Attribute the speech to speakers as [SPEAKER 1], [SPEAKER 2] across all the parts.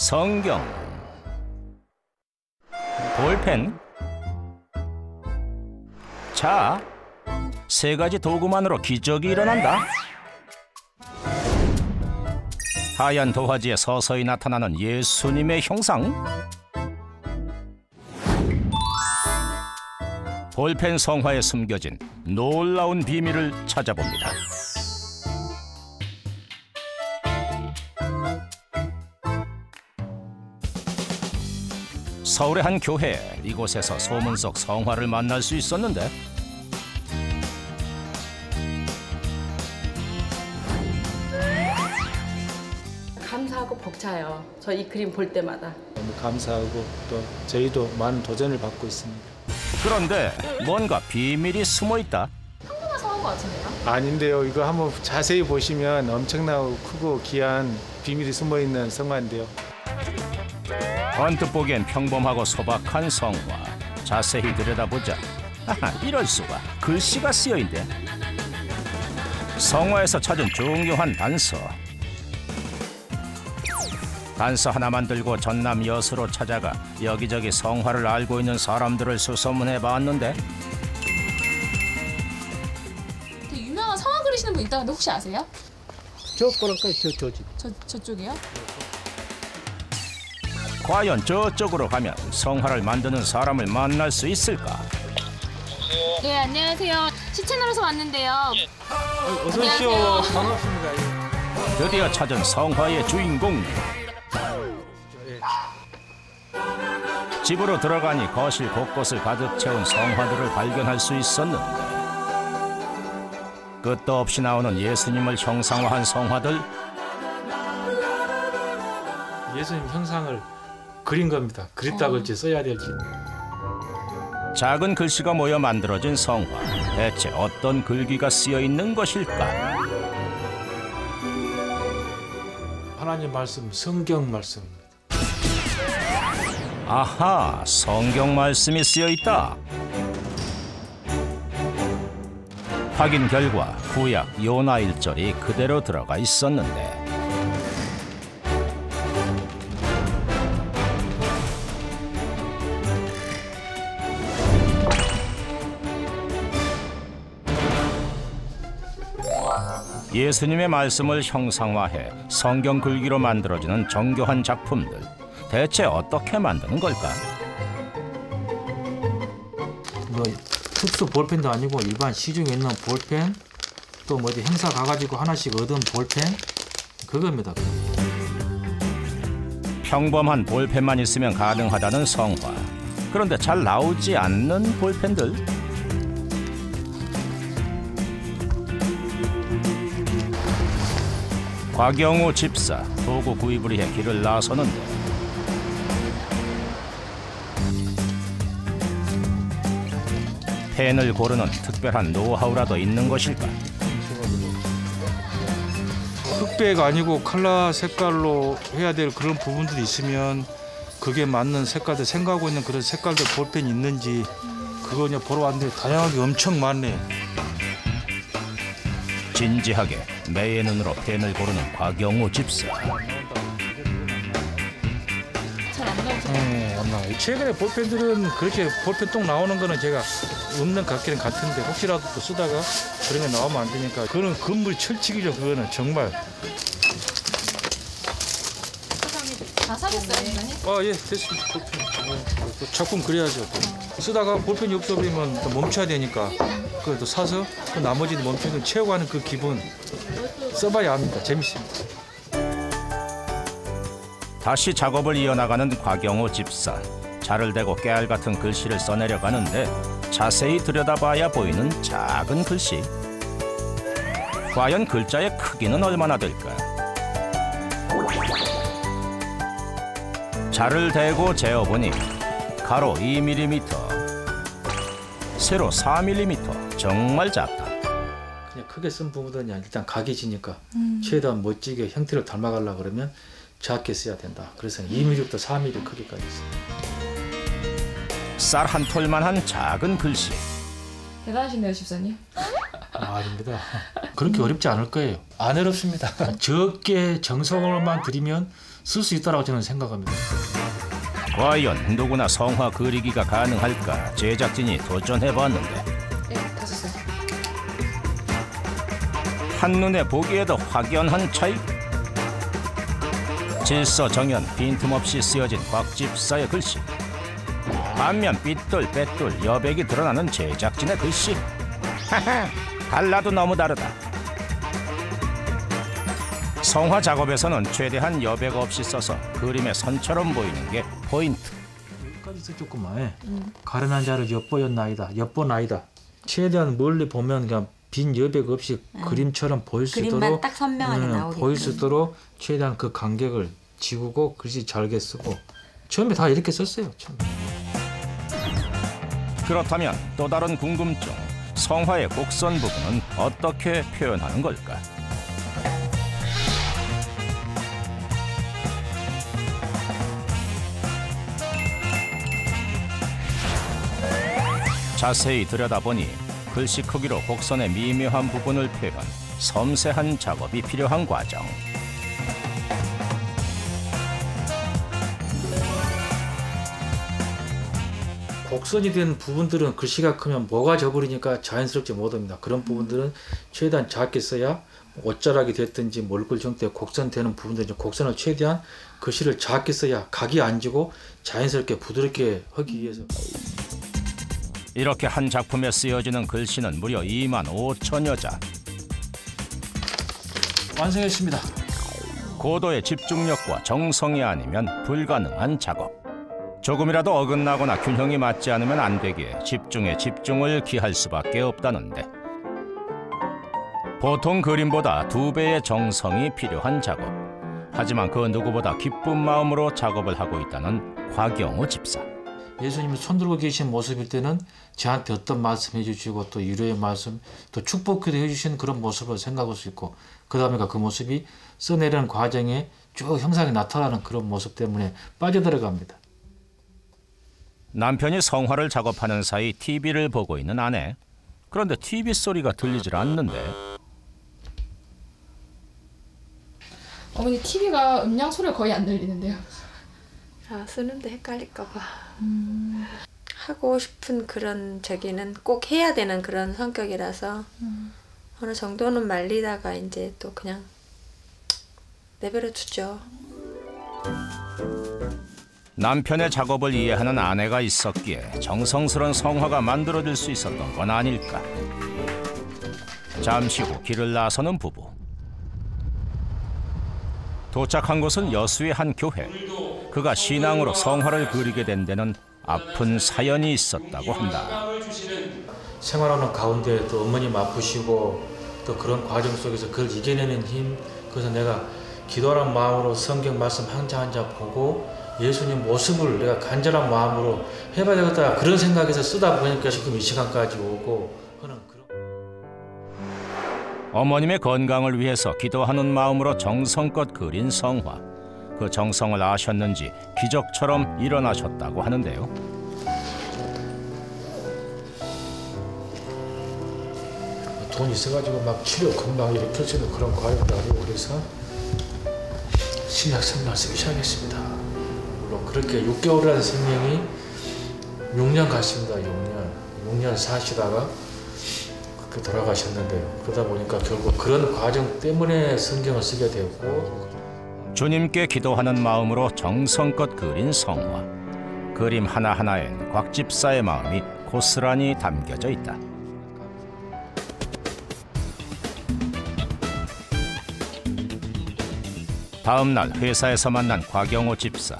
[SPEAKER 1] 성경, 볼펜. 자, 세 가지 도구만으로 기적이 일어난다. 하얀 도화지에 서서히 나타나는 예수님의 형상. 볼펜 성화에 숨겨진 놀라운 비밀을 찾아봅니다. 서울의 한 교회, 이곳에서 소문 속 성화를 만날 수 있었는데
[SPEAKER 2] 감사하고 벅차요. 저 이 그림 볼 때마다.
[SPEAKER 3] 너무 감사하고 또 저희도 많은 도전을 받고 있습니다.
[SPEAKER 1] 그런데 뭔가 비밀이 숨어 있다.
[SPEAKER 2] 평범한 성화인 것 같은데요?
[SPEAKER 3] 아닌데요. 이거 한번 자세히 보시면 엄청나고 크고 귀한 비밀이 숨어 있는 성화인데요.
[SPEAKER 1] 언뜻 보기엔 평범하고 소박한 성화. 자세히 들여다보자. 아하, 이럴 수가. 글씨가 쓰여있네. 성화에서 찾은 중요한 단서. 단서 하나만 들고 전남 여수로 찾아가 여기저기 성화를 알고 있는 사람들을 수소문해 봤는데
[SPEAKER 4] 되게 유명한 성화 그리시는 분 있다는데 혹시 아세요?
[SPEAKER 5] 저 보니까 저집.
[SPEAKER 4] 저쪽이요?
[SPEAKER 1] 과연 저쪽으로 가면 성화를 만드는 사람을 만날 수 있을까?
[SPEAKER 4] 네, 안녕하세요. 시채널에서 왔는데요.
[SPEAKER 3] 어서 오십시오. 반갑습니다.
[SPEAKER 1] 드디어 찾은 성화의 주인공. 집으로 들어가니 거실 곳곳을 가득 채운 성화들을 발견할 수 있었는데 끝도 없이 나오는 예수님을 형상화한 성화들.
[SPEAKER 3] 예수님 형상을 그린 겁니다. 그렸다 그럴지 써야 될지.
[SPEAKER 1] 작은 글씨가 모여 만들어진 성화. 대체 어떤 글귀가 쓰여 있는 것일까?
[SPEAKER 3] 하나님 말씀, 성경 말씀입니다.
[SPEAKER 1] 아하, 성경 말씀이 쓰여 있다. 확인 결과 구약 요나 1절이 그대로 들어가 있었는데 예수님의 말씀을 형상화해 성경 글귀로 만들어지는 정교한 작품들. 대체 어떻게 만드는 걸까?
[SPEAKER 6] 뭐 특수 볼펜도 아니고 일반 시중에 있는 볼펜, 또 뭐 어디 행사 가가지고 하나씩 얻은 볼펜, 그겁니다.
[SPEAKER 1] 평범한 볼펜만 있으면 가능하다는 성화. 그런데 잘 나오지 않는 볼펜들. 곽영우 집사, 도구 구입을 위해 길을 나서는데 펜을 고르는 특별한 노하우라도 있는 것일까?
[SPEAKER 3] 흑백 아니고 컬러 색깔로 해야 될 그런 부분들이 있으면 그게 맞는 색깔들, 생각하고 있는 그런 색깔들 볼펜이 있는지 그거 그냥 보러 왔는데 다양하게 엄청 많네.
[SPEAKER 1] 진지하게 매의 눈으로 펜을 고르는 곽영우 집사.
[SPEAKER 4] 잘 안 나오세요?
[SPEAKER 3] 네, 안 나와요. 최근에 볼펜들은 그렇게 볼펜 똥 나오는 거는 제가 없는 것 같기는 같은데 혹시라도 또 쓰다가 그런 게 나오면 안 되니까 그거는 건물 철칙이죠. 그거는 정말.
[SPEAKER 4] 다 사겠어요, 이번에?
[SPEAKER 3] 예, 됐습니다. 볼펜. 또 작품 그려야죠. 또. 쓰다가 볼펜이 없어버리면 또 멈춰야 되니까 그걸 또 사서 또 나머지는 멈춰서 채워가는 그 기분 써봐야 합니다. 재밌습니다.
[SPEAKER 1] 다시 작업을 이어나가는 곽영우 집사. 자를 대고 깨알 같은 글씨를 써내려가는데 자세히 들여다봐야 보이는 작은 글씨. 과연 글자의 크기는 얼마나 될까? 자를 대고 재어보니 가로 2mm, 세로 4mm. 정말 작다.
[SPEAKER 6] 그냥 크게 쓴 부분은 일단 각이 지니까 최대한 멋지게 형태를 닮아가려고 그러면 작게 써야 된다. 그래서 2mm부터 4mm 크기까지 있어요.
[SPEAKER 1] 쌀 한 톨만한 작은 글씨.
[SPEAKER 4] 대단하시네요, 집사님.
[SPEAKER 6] 아닙니다. 그렇게 어렵지 않을 거예요. 안 어렵습니다. 적게 정성을만 들이면 쓸 수 있다고 저는 생각합니다.
[SPEAKER 1] 과연 누구나 성화 그리기가 가능할까 제작진이 도전해봤는데
[SPEAKER 4] 네, 다 썼어요.
[SPEAKER 1] 한눈에 보기에도 확연한 차이. 질서 정연 빈틈없이 쓰여진 곽집사의 글씨. 반면 삐뚤 빼뚤 여백이 드러나는 제작진의 글씨. 하하, 달라도 너무 다르다. 성화 작업에서는 최대한 여백 없이 써서 그림의 선처럼 보이는 게 포인트.
[SPEAKER 6] 여기까지 조금만 가련한 자를 엿보였나이다. 엿보나이다. 최대한 멀리 보면 그냥 빈 여백 없이 그림처럼 보일 수
[SPEAKER 7] 그림만
[SPEAKER 6] 있도록
[SPEAKER 7] 딱 선명하게 나오게끔.
[SPEAKER 6] 보일 수 있도록 최대한 그 간격을 지우고 글씨 잘게 쓰고 처음에 다 이렇게 썼어요. 처음에.
[SPEAKER 1] 그렇다면 또 다른 궁금증. 성화의 곡선 부분은 어떻게 표현하는 걸까? 자세히 들여다보니 글씨 크기로 곡선의 미묘한 부분을 표현, 섬세한 작업이 필요한 과정.
[SPEAKER 6] 곡선이 된 부분들은 글씨가 크면 뭐가 져버리니까 자연스럽지 못합니다. 그런 부분들은 최대한 작게 써야 옷자락이 됐든지 몰골 형태의 곡선 되는 부분들은 곡선을 최대한 글씨를 작게 써야 각이 안 지고 자연스럽게 부드럽게 하기 위해서.
[SPEAKER 1] 이렇게 한 작품에 쓰여지는 글씨는 무려 25,000여 자.
[SPEAKER 6] 완성했습니다.
[SPEAKER 1] 고도의 집중력과 정성이 아니면 불가능한 작업. 조금이라도 어긋나거나 균형이 맞지 않으면 안 되기에 집중에 집중을 기할 수밖에 없다는데, 보통 그림보다 2배의 정성이 필요한 작업. 하지만 그 누구보다 기쁜 마음으로 작업을 하고 있다는 곽영호 집사.
[SPEAKER 6] 예수님이 손들고 계신 모습일 때는 저한테 어떤 말씀 해주시고 또 위로의 말씀 또 축복기도 해주신 그런 모습을 생각할 수 있고, 그 다음에 그 모습이 써내려는 과정에 쭉 형상이 나타나는 그런 모습 때문에 빠져들어갑니다.
[SPEAKER 1] 남편이 성화를 작업하는 사이 TV를 보고 있는 아내. 그런데 TV 소리가 들리질 않는데
[SPEAKER 4] 어머니 TV가 음량 소리가 거의 안 들리는데요.
[SPEAKER 7] 아, 쓰는데 헷갈릴까 봐. 하고 싶은 그런 저기는 꼭 해야 되는 그런 성격이라서 어느 정도는 말리다가 이제 또 그냥 내버려 두죠.
[SPEAKER 1] 남편의 작업을 이해하는 아내가 있었기에 정성스런 성화가 만들어질 수 있었던 건 아닐까. 잠시 후 길을 나서는 부부. 도착한 곳은 여수의 한 교회. 그가 신앙으로 성화를 그리게 된 데는 아픈 사연이 있었다고 한다.
[SPEAKER 6] 생활하는 가운데 또 어머님 아프시고 또 그런 과정 속에서 그걸 이겨내는 힘, 그래서 내가 기도하는 마음으로 성경 말씀 한 장 한 장 보고 예수님 모습을 내가 간절한 마음으로 해봐야 되겠다 그런 생각에서 쓰다 보니까 지금 이 시간까지 오고 하는 그런.
[SPEAKER 1] 어머님의 건강을 위해서 기도하는 마음으로 정성껏 그린 성화. 그 정성을 아셨는지 기적처럼 일어나셨다고 하는데요.
[SPEAKER 6] 돈 있어가지고 막 치료 금방 일으킬 수 있는 그런 과정도 아니고 그래서 신약 성경을 시작했습니다. 물론 그렇게 6개월이라는 생명이 6년 갔습니다. 6년 사시다가 그렇게 돌아가셨는데요. 그러다 보니까 결국 그런 과정 때문에 성경을 쓰게 되고
[SPEAKER 1] 주님께 기도하는 마음으로 정성껏 그린 성화. 그림 하나하나엔 곽집사의 마음이 고스란히 담겨져 있다. 다음 날 회사에서 만난 곽영호 집사.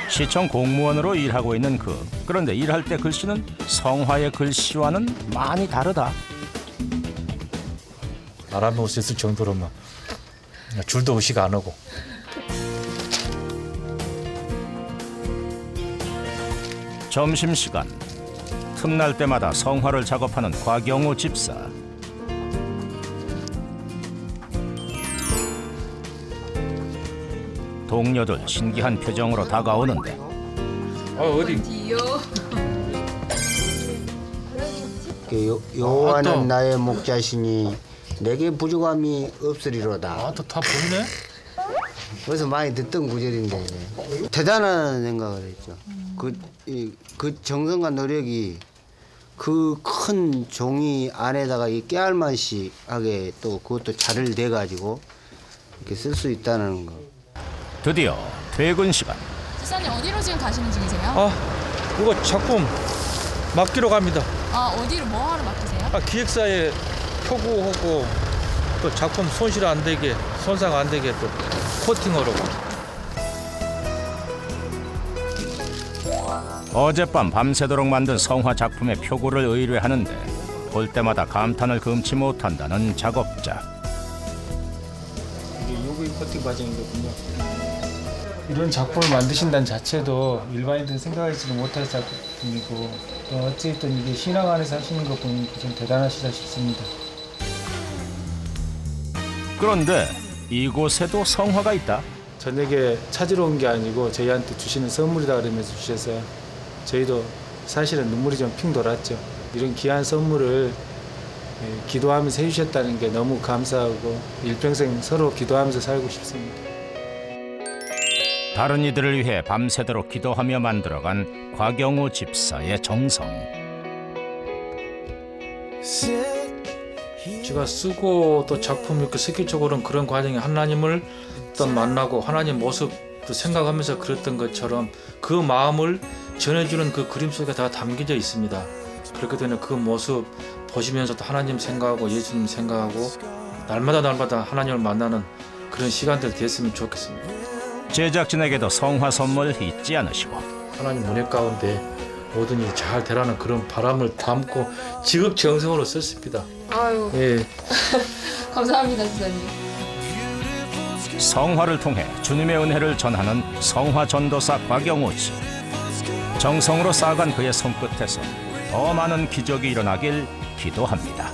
[SPEAKER 1] 시청 공무원으로 일하고 있는 그런데 일할 때 글씨는 성화의 글씨와는 많이 다르다.
[SPEAKER 6] 알아먹을 수 있을 정도로만 줄도 의식 안 하고.
[SPEAKER 1] 점심시간. 틈날 때마다 성화를 작업하는 곽영호 집사. 동료들 신기한 표정으로 다가오는데
[SPEAKER 6] 어디?
[SPEAKER 5] 여호와는 나의 목자시니 내게 부족함이 없으리로다.
[SPEAKER 6] 아, 또 다 보이네?
[SPEAKER 5] 그래서 많이 듣던 구절인데 대단한 생각을 했죠. 그 정성과 노력이 그 큰 종이 안에다가 이 깨알만씩하게 또 그것도 잘 돼가지고 이렇게 쓸 수 있다는 거.
[SPEAKER 1] 드디어 퇴근 시간.
[SPEAKER 4] 집사님 어디로 지금 가시는 중이세요?
[SPEAKER 3] 이거 작품 맡기러 갑니다.
[SPEAKER 4] 어디로 뭐 하러 맡기세요?
[SPEAKER 3] 기획사에 표구하고 또 작품 손실 안 되게, 손상 안 되게 또 코팅하려고.
[SPEAKER 1] 어젯밤 밤새도록 만든 성화 작품의 표구를 의뢰하는데 볼 때마다 감탄을 금치 못한다는 작업자.
[SPEAKER 8] 이게 UV 코팅 과정이거든요. 이런 작품을 만드신다는 자체도 일반인들은 생각하지도 못할 작품이고 또 어쨌든 이게 신앙 안에서 하시는 거 보니까 좀 대단하시다 싶습니다.
[SPEAKER 1] 그런데 이곳에도 성화가 있다.
[SPEAKER 8] 저녁에 찾으러 온 게 아니고 저희한테 주시는 선물이다 그러면서 주셔서 저희도 사실은 눈물이 좀 핑 돌았죠. 이런 귀한 선물을 기도하면서 해주셨다는 게 너무 감사하고 일평생 서로 기도하면서 살고 싶습니다.
[SPEAKER 1] 다른 이들을 위해 밤새도록 기도하며 만들어간 곽영우 집사의 정성.
[SPEAKER 3] 제가 쓰고 또 작품 이렇게 스케치적으로는 그런 과정에 하나님을 어떤 만나고 하나님 모습도 생각하면서 그랬던 것처럼 그 마음을 전해주는 그 그림 속에 다 담겨져 있습니다. 그렇기 때문에 그 모습 보시면서도 하나님 생각하고 예수님 생각하고 날마다 하나님을 만나는 그런 시간들 됐으면 좋겠습니다.
[SPEAKER 1] 제작진에게도 성화 선물 잊지 않으시고
[SPEAKER 3] 하나님 은혜 가운데 모든 일이 잘 되라는 그런 바람을 담고 지극정성으로 썼습니다.
[SPEAKER 7] 아유.
[SPEAKER 3] 예.
[SPEAKER 4] 감사합니다, 집사님.
[SPEAKER 1] 성화를 통해 주님의 은혜를 전하는 성화 전도사 곽영우 씨. 정성으로 쌓아간 그의 손끝에서 더 많은 기적이 일어나길 기도합니다.